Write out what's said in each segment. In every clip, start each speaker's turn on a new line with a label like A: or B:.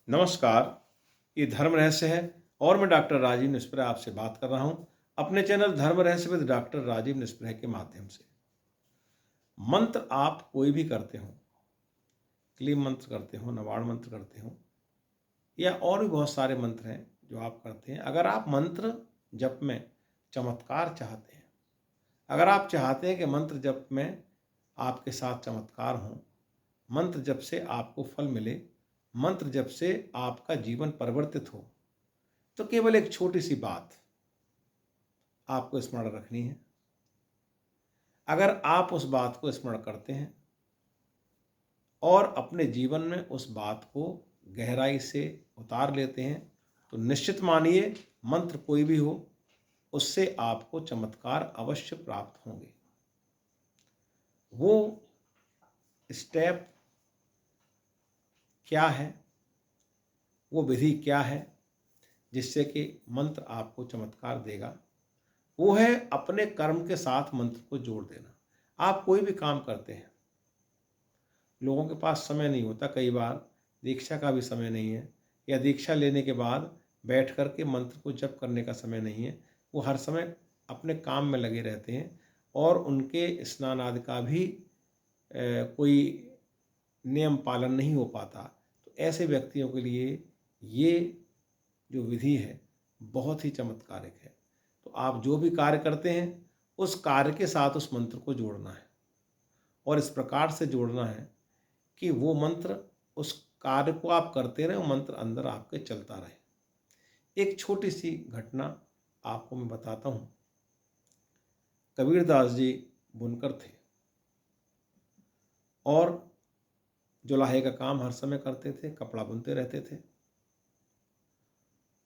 A: नमस्कार, ये धर्म रहस्य है और मैं डॉक्टर राजीव निस्प्रे आपसे बात कर रहा हूँ अपने चैनल धर्म रहस्य विद डॉक्टर राजीव निस्प्रे के माध्यम से। मंत्र आप कोई भी करते हो, क्लीम मंत्र करते हो, नवाण मंत्र करते हो या और भी बहुत सारे मंत्र हैं जो आप करते हैं। अगर आप मंत्र जप में चमत्कार चाहते हैं, अगर आप चाहते हैं कि मंत्र जप में आपके साथ चमत्कार हो, मंत्र जप से आपको फल मिले, मंत्र जप से आपका जीवन परिवर्तित हो, तो केवल एक छोटी सी बात आपको स्मरण रखनी है। अगर आप उस बात को स्मरण करते हैं और अपने जीवन में उस बात को गहराई से उतार लेते हैं, तो निश्चित मानिए मंत्र कोई भी हो, उससे आपको चमत्कार अवश्य प्राप्त होंगे। वो स्टेप क्या है, वो विधि क्या है जिससे कि मंत्र आपको चमत्कार देगा? वो है अपने कर्म के साथ मंत्र को जोड़ देना। आप कोई भी काम करते हैं, लोगों के पास समय नहीं होता, कई बार दीक्षा का भी समय नहीं है या दीक्षा लेने के बाद बैठ कर के मंत्र को जप करने का समय नहीं है। वो हर समय अपने काम में लगे रहते हैं और उनके स्नान आदि का भी कोई नियम पालन नहीं हो पाता। तो ऐसे व्यक्तियों के लिए ये जो विधि है बहुत ही चमत्कारिक है। तो आप जो भी कार्य करते हैं उस कार्य के साथ उस मंत्र को जोड़ना है और इस प्रकार से जोड़ना है कि वो मंत्र, उस कार्य को आप करते रहें, वो मंत्र अंदर आपके चलता रहे। एक छोटी सी घटना आपको मैं बताता हूँ। कबीरदास जी बुनकर थे और जुलाहे का काम हर समय करते थे, कपड़ा बुनते रहते थे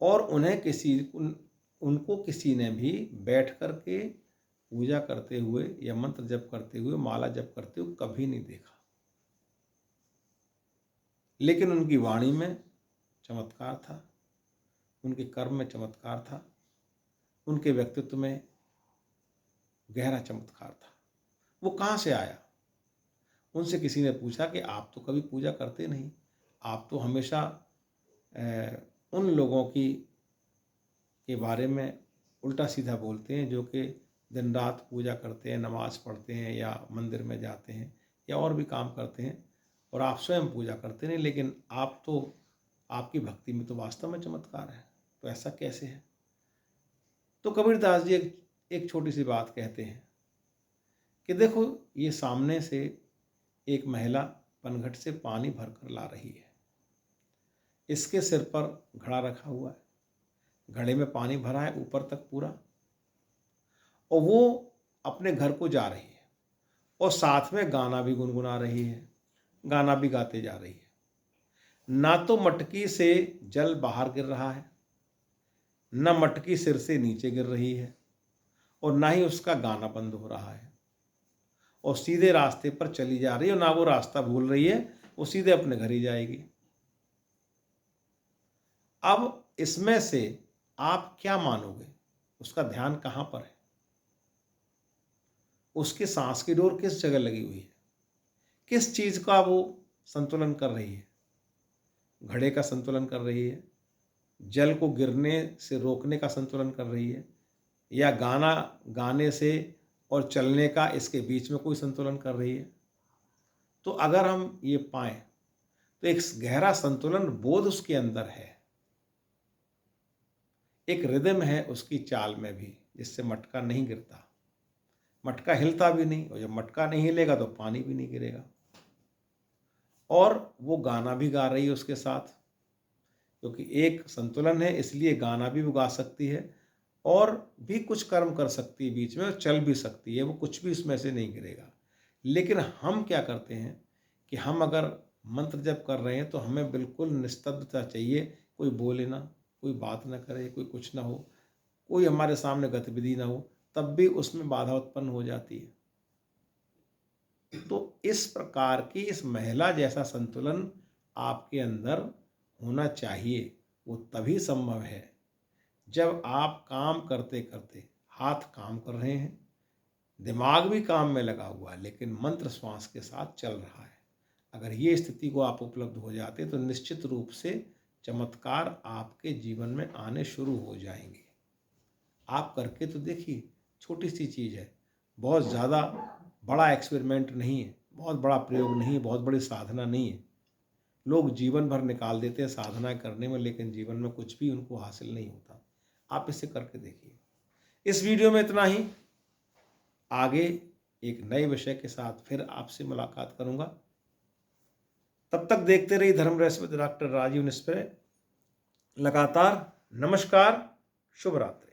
A: और उनको किसी ने भी बैठ कर के पूजा करते हुए या मंत्र जप करते हुए, माला जप करते हुए कभी नहीं देखा। लेकिन उनकी वाणी में चमत्कार था, उनके कर्म में चमत्कार था, उनके व्यक्तित्व में गहरा चमत्कार था। वो कहाँ से आया? उनसे किसी ने पूछा कि आप तो कभी पूजा करते नहीं, आप तो हमेशा उन लोगों के बारे में उल्टा सीधा बोलते हैं जो कि दिन रात पूजा करते हैं, नमाज़ पढ़ते हैं या मंदिर में जाते हैं या और भी काम करते हैं, और आप स्वयं पूजा करते नहीं, लेकिन आप तो, आपकी भक्ति में तो वास्तव में चमत्कार है, तो ऐसा कैसे है? तो कबीरदास जी एक छोटी सी बात कहते हैं कि देखो, ये सामने से एक महिला पनघट से पानी भरकर ला रही है। इसके सिर पर घड़ा रखा हुआ है, घड़े में पानी भरा है ऊपर तक पूरा, और वो अपने घर को जा रही है और साथ में गाना भी गुनगुना रही है, गाना भी गाते जा रही है। ना तो मटकी से जल बाहर गिर रहा है, न मटकी सिर से नीचे गिर रही है, और ना ही उसका गाना बंद हो रहा है, और सीधे रास्ते पर चली जा रही है और ना वो रास्ता भूल रही है, वो सीधे अपने घर ही जाएगी। अब इसमें से आप क्या मानोगे? उसका ध्यान कहाँ पर है? उसकी सांस की डोर किस जगह लगी हुई है? किस चीज का वो संतुलन कर रही है? घड़े का संतुलन कर रही है, जल को गिरने से रोकने का संतुलन कर रही है, या गाना गाने से और चलने का इसके बीच में कोई संतुलन कर रही है? तो अगर हम ये पाएं तो एक गहरा संतुलन बोध उसके अंदर है, एक रिदम है उसकी चाल में भी, जिससे मटका नहीं गिरता, मटका हिलता भी नहीं, और जब मटका नहीं हिलेगा तो पानी भी नहीं गिरेगा। और वो गाना भी गा रही है उसके साथ, क्योंकि एक संतुलन है, इसलिए गाना भी वो गा सकती है और भी कुछ कर्म कर सकती है बीच में, और चल भी सकती है, वो कुछ भी उसमें से नहीं गिरेगा। लेकिन हम क्या करते हैं कि हम अगर मंत्र जप कर रहे हैं तो हमें बिल्कुल निस्तब्धता चाहिए, कोई बोले ना, कोई बात ना करे, कोई कुछ ना हो, कोई हमारे सामने गतिविधि ना हो, तब भी उसमें बाधा उत्पन्न हो जाती है। तो इस प्रकार की, इस महिला जैसा संतुलन आपके अंदर होना चाहिए। वो तभी संभव है जब आप काम करते करते, हाथ काम कर रहे हैं, दिमाग भी काम में लगा हुआ है, लेकिन मंत्र श्वास के साथ चल रहा है। अगर ये स्थिति को आप उपलब्ध हो जाते तो निश्चित रूप से चमत्कार आपके जीवन में आने शुरू हो जाएंगे। आप करके तो देखिए, छोटी सी चीज़ है, बहुत ज़्यादा बड़ा एक्सपेरिमेंट नहीं है, बहुत बड़ा प्रयोग नहीं है, बहुत बड़ी साधना नहीं है। लोग जीवन भर निकाल देते हैं साधना करने में, लेकिन जीवन में कुछ भी उनको हासिल नहीं होता। आप इसे करके देखिए। इस वीडियो में इतना ही। आगे एक नए विषय के साथ फिर आपसे मुलाकात करूंगा। तब तक देखते रहिए धर्म रहस्य विद डॉक्टर राजीव निस्परे लगातार। नमस्कार, शुभ रात्रि।